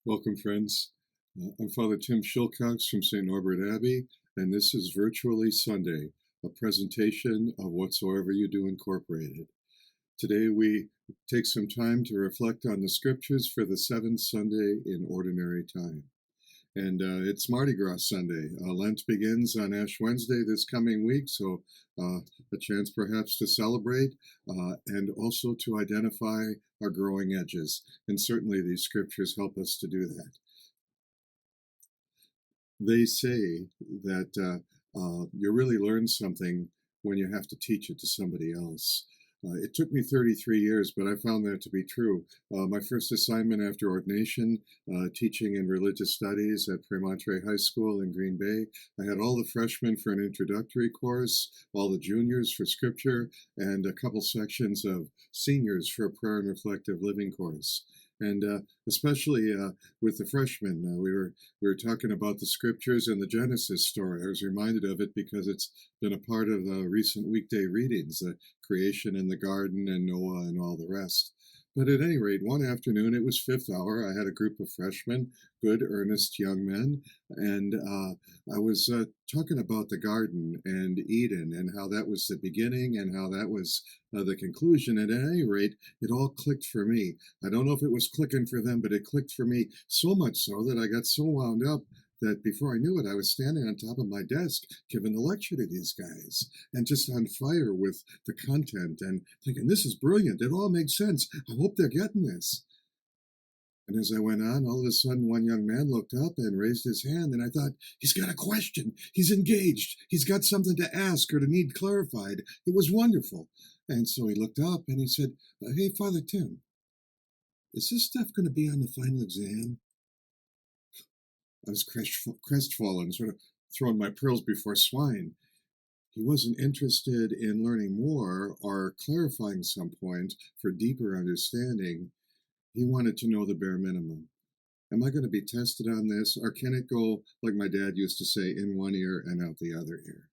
Welcome, friends. I'm Father Tim Shillcox from St. Norbert Abbey, and this is Virtually Sunday, a presentation of Whatsoever You Do Incorporated. Today we take some time to reflect on the scriptures for the seventh Sunday in Ordinary Time. And it's Mardi Gras Sunday. Lent begins on Ash Wednesday this coming week, so a chance perhaps to celebrate and also to identify our growing edges. And certainly these scriptures help us to do that. They say that you really learn something when you have to teach it to somebody else. It took me 33 years, but I found that to be true. My first assignment after ordination, teaching in religious studies at Premontre High School in Green Bay. I had all the freshmen for an introductory course, all the juniors for scripture, and a couple sections of seniors for a prayer and reflective living course. And especially with the freshmen, we were talking about the scriptures and the Genesis story. I was reminded of it because it's been a part of recent weekday readings, the creation in the garden and Noah and all the rest. But at any rate, one afternoon, it was fifth hour. I had a group of freshmen, good, earnest young men, and I was talking about the garden and Eden and how that was the beginning and how that was the conclusion. And at any rate, it all clicked for me. I don't know if it was clicking for them, but it clicked for me so much so that I got so wound up that before I knew it, I was standing on top of my desk giving a lecture to these guys and just on fire with the content and thinking, this is brilliant. It all makes sense. I hope they're getting this. And as I went on, all of a sudden, one young man looked up and raised his hand, and I thought, he's got a question. He's engaged. He's got something to ask or to need clarified. It was wonderful. And so he looked up and he said, hey, Father Tim, is this stuff going to be on the final exam? I was crestfallen, sort of throwing my pearls before swine. He wasn't interested in learning more or clarifying some point for deeper understanding. He wanted to know the bare minimum. Am I going to be tested on this, or can it go, like my dad used to say, in one ear and out the other ear?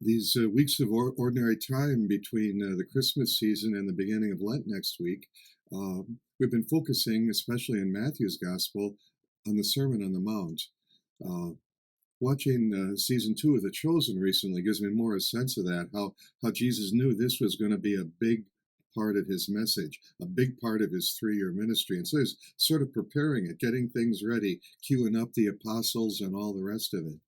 These weeks of ordinary time between the Christmas season and the beginning of Lent next week, we've been focusing, especially in Matthew's Gospel, on the Sermon on the Mount. Watching season 2 of The Chosen recently gives me more a sense of that, how Jesus knew this was going to be a big part of his message, a big part of his 3-year ministry. And so he's sort of preparing it, getting things ready, queuing up the apostles and all the rest of it.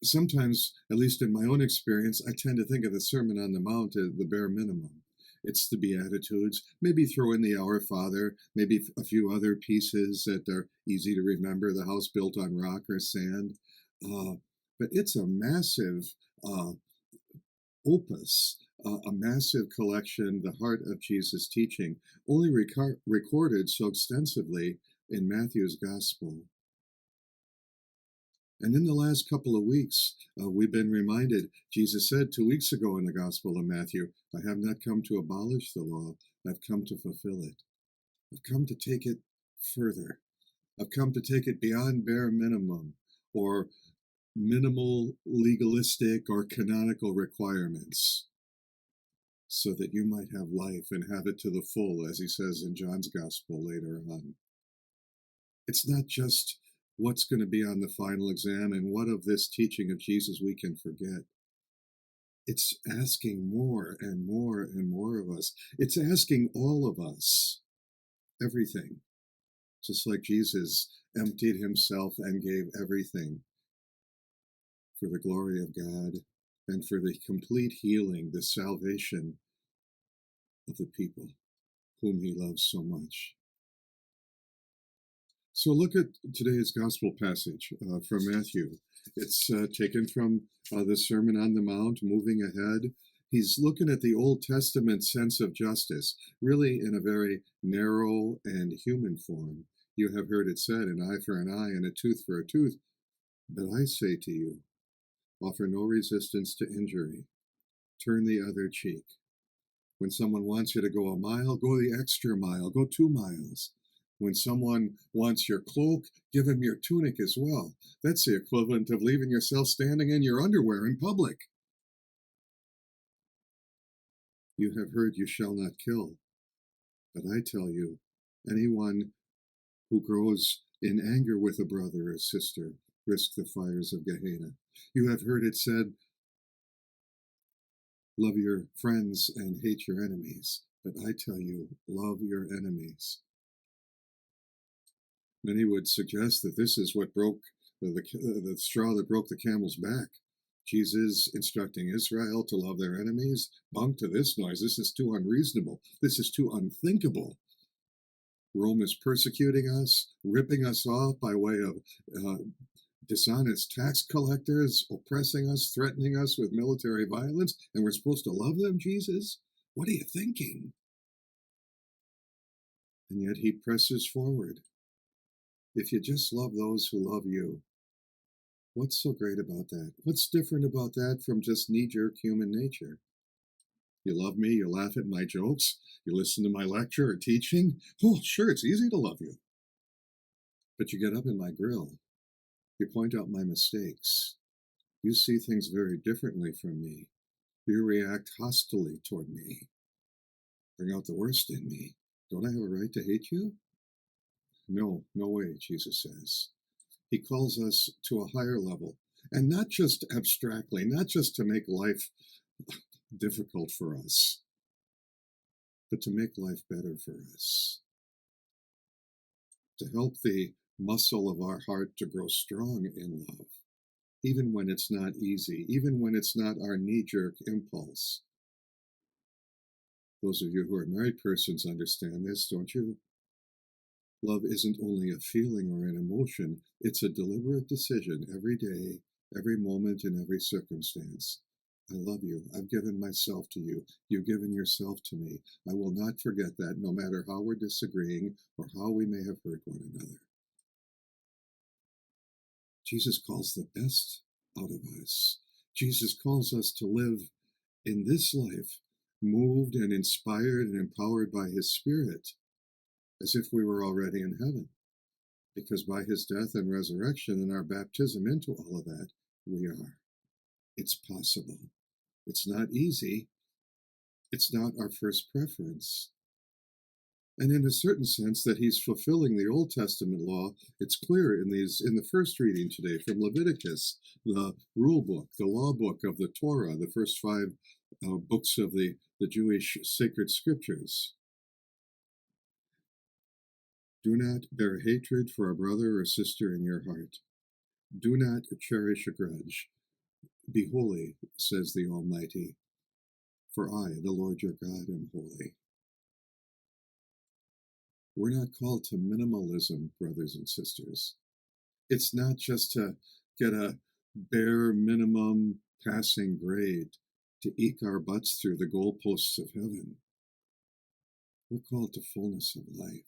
Sometimes, at least in my own experience, I tend to think of the Sermon on the Mount as the bare minimum. It's the Beatitudes, maybe throw in the Our Father, maybe a few other pieces that are easy to remember, the house built on rock or sand. But it's a massive opus, a massive collection, the heart of Jesus' teaching, only recorded so extensively in Matthew's Gospel. And in the last couple of weeks, we've been reminded, Jesus said 2 weeks ago in the Gospel of Matthew, I have not come to abolish the law, I've come to fulfill it. I've come to take it further. I've come to take it beyond bare minimum or minimal legalistic or canonical requirements so that you might have life and have it to the full, as he says in John's Gospel later on. It's not just what's going to be on the final exam and what of this teaching of Jesus we can forget. It's asking more and more and more of us. It's asking all of us everything, just like Jesus emptied himself and gave everything for the glory of God and for the complete healing, the salvation of the people whom he loves so much. So look at today's gospel passage from Matthew. It's taken from the Sermon on the Mount, moving ahead. He's looking at the Old Testament sense of justice, really in a very narrow and human form. You have heard it said, an eye for an eye and a tooth for a tooth. But I say to you, offer no resistance to injury. Turn the other cheek. When someone wants you to go a mile, go the extra mile, go 2 miles. When someone wants your cloak, give him your tunic as well. That's the equivalent of leaving yourself standing in your underwear in public. You have heard you shall not kill. But I tell you, Anyone who grows in anger with a brother or sister risk the fires of Gehenna. You have heard it said, love your friends and hate your enemies. But I tell you, love your enemies. Many would suggest that this is what broke the straw that broke the camel's back. Jesus instructing Israel to love their enemies. Bunk to this noise. This is too unreasonable. This is too unthinkable. Rome is persecuting us, ripping us off by way of dishonest tax collectors, oppressing us, threatening us with military violence, and we're supposed to love them, Jesus? What are you thinking? And yet he presses forward. If you just love those who love you, what's so great about that? What's different about that from just knee-jerk human nature? You love me, you laugh at my jokes, you listen to my lecture or teaching. Oh, sure, it's easy to love you. But you get up in my grill. You point out my mistakes. You see things very differently from me. You react hostilely toward me. Bring out the worst in me. Don't I have a right to hate you? No, no way, Jesus says. He calls us to a higher level, and not just abstractly, not just to make life difficult for us, but to make life better for us. To help the muscle of our heart to grow strong in love, even when it's not easy, even when it's not our knee-jerk impulse. Those of you who are married persons understand this, don't you? Love isn't only a feeling or an emotion, it's a deliberate decision every day, every moment, in every circumstance. I love you. I've given myself to you. You've given yourself to me. I will not forget that, no matter how we're disagreeing or how we may have hurt one another. Jesus calls the best out of us. Jesus calls us to live in this life, moved and inspired and empowered by his Spirit, as if we were already in heaven. Because by his death and resurrection and our baptism into all of that, we are. It's possible. It's not easy. It's not our first preference. And in a certain sense that he's fulfilling the Old Testament law, it's clear in the first reading today from Leviticus, the rule book, the law book of the Torah, the first five books of the Jewish sacred scriptures. Do not bear hatred for a brother or sister in your heart. Do not cherish a grudge. Be holy, says the Almighty, for I, the Lord your God, am holy. We're not called to minimalism, brothers and sisters. It's not just to get a bare minimum passing grade to eke our butts through the goalposts of heaven. We're called to fullness of life.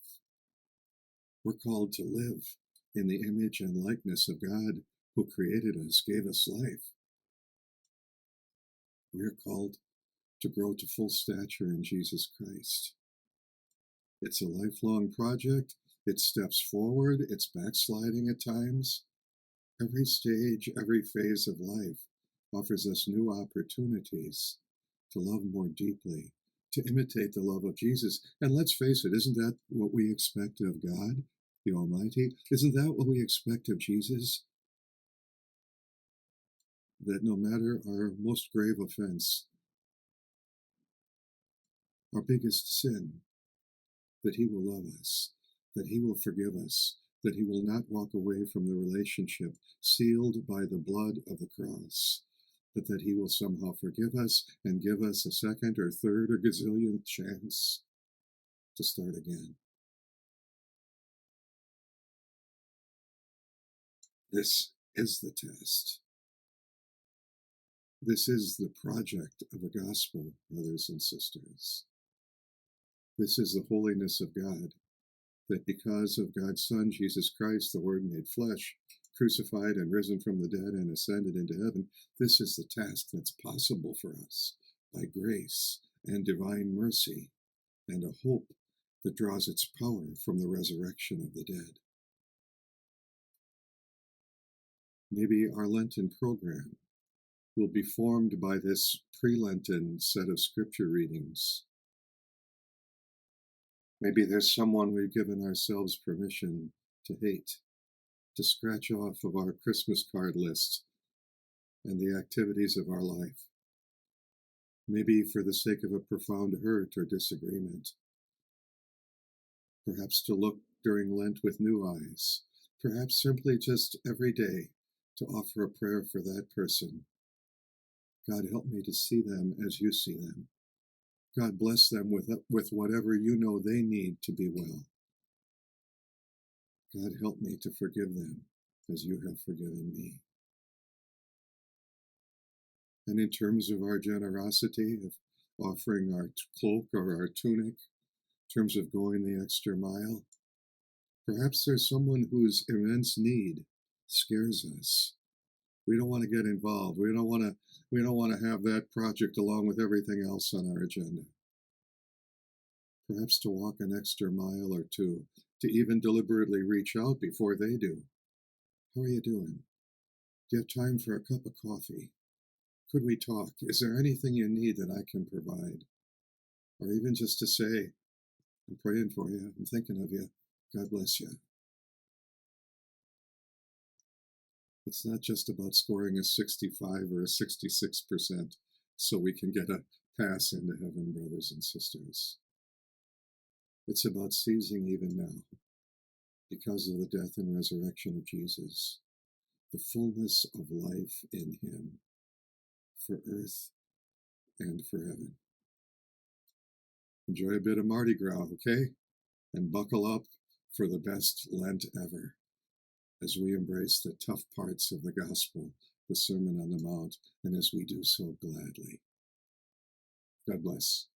We're called to live in the image and likeness of God who created us, gave us life. We are called to grow to full stature in Jesus Christ. It's a lifelong project. It steps forward. It's backsliding at times. Every stage, every phase of life offers us new opportunities to love more deeply, to imitate the love of Jesus. And let's face it, isn't that what we expect of God, the Almighty? Isn't that what we expect of Jesus? That no matter our most grave offense, our biggest sin, that he will love us, that he will forgive us, that he will not walk away from the relationship sealed by the blood of the cross, but that he will somehow forgive us and give us a second or third or gazillionth chance to start again. This is the test. This is the project of the gospel, brothers and sisters. This is the holiness of God, that because of God's Son, Jesus Christ, the Word made flesh, crucified and risen from the dead and ascended into heaven, this is the task that's possible for us by grace and divine mercy and a hope that draws its power from the resurrection of the dead. Maybe our Lenten program will be formed by this pre-Lenten set of scripture readings. Maybe there's someone we've given ourselves permission to hate, to scratch off of our Christmas card list and the activities of our life. Maybe for the sake of a profound hurt or disagreement. Perhaps to look during Lent with new eyes. Perhaps simply just every day to offer a prayer for that person. God, help me to see them as you see them. God, bless them with whatever you know they need to be well. God, help me to forgive them as you have forgiven me. And in terms of our generosity, of offering our cloak or our tunic, in terms of going the extra mile, perhaps there's someone whose immense need scares us. We don't want to get involved. We don't want to have that project along with everything else on our agenda. Perhaps to walk an extra mile or two, to even deliberately reach out before they do. How are you doing? Do you have time for a cup of coffee? Could we talk? Is there anything you need that I can provide? Or even just to say, I'm praying for you. I'm thinking of you. God bless you. It's not just about scoring a 65 or a 66% so we can get a pass into heaven, brothers and sisters. It's about seizing even now, because of the death and resurrection of Jesus, the fullness of life in him for earth and for heaven. Enjoy a bit of Mardi Gras, okay? And buckle up for the best Lent ever as we embrace the tough parts of the gospel, the Sermon on the Mount, and as we do so gladly. God bless.